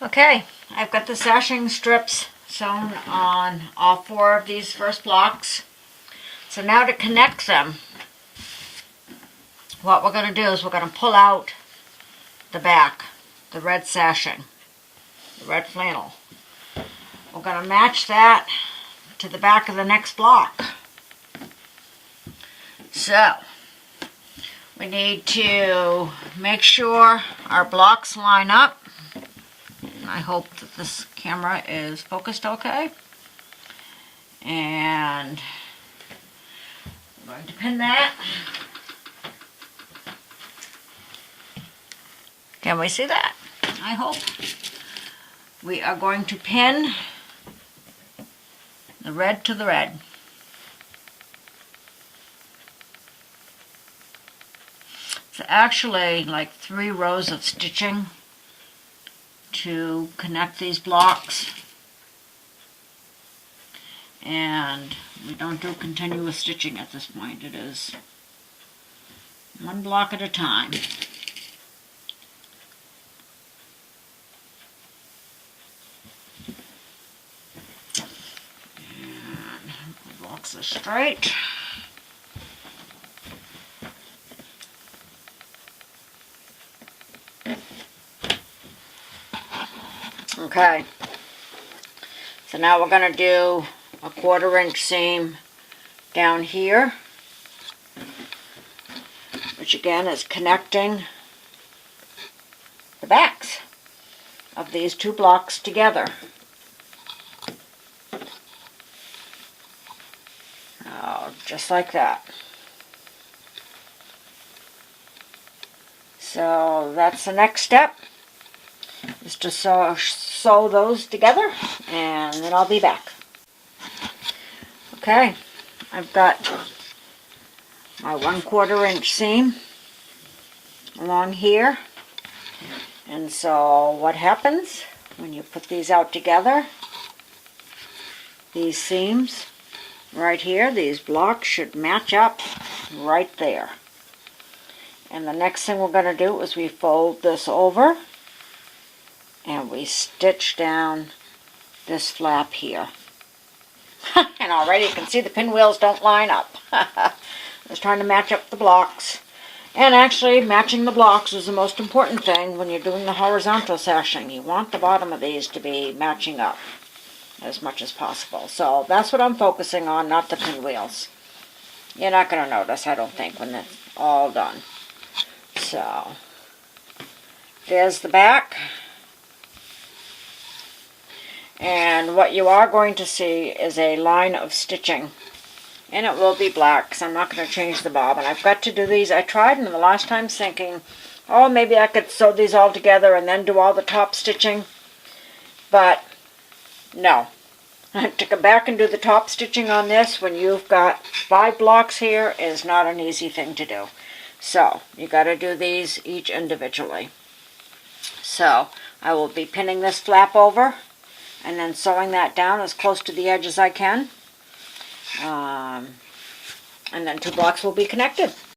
Okay, I've got the sashing strips sewn on all 4 of these first blocks. So now to connect them, what we're going to do is we're going to pull out the back, the red sashing, the red flannel. We're going to match that to the back of the next block. So we need to make sure our blocks line up. I hope that this camera is focused okay. And I'm going to pin that. Can we see that? I hope. We are going to pin the red to the red. It's actually like 3 rows of stitching to connect these blocks, and we don't do continuous stitching at this point. It is 1 block at a time. And the blocks are straight. Okay, so now we're going to do a 1/4 inch seam down here, which again is connecting the backs of these 2 blocks together. Oh, just like that. So that's the next step, is to sew those together, and then I'll be back. Okay, I've got my 1/4 inch seam along here, and so what happens when you put these out together, these seams right here, these blocks should match up right there. And the next thing we're going to do is we fold this over and we stitch down this flap here. And already you can see the pinwheels don't line up. I was trying to match up the blocks. And actually, matching the blocks is the most important thing when you're doing the horizontal sashing. You want the bottom of these to be matching up as much as possible. So that's what I'm focusing on, not the pinwheels. You're not going to notice, I don't think, when it's all done. So there's the back. And what you are going to see is a line of stitching. And it will be black, because I'm not going to change the bobbin. I've got to do these. I tried them the last time thinking, oh, maybe I could sew these all together and then do all the top stitching. But no. To come back and do the top stitching on this when you've got 5 blocks here is not an easy thing to do. So you got to do these each individually. So I will be pinning this flap over and then sewing that down as close to the edge as I can. And then 2 blocks will be connected.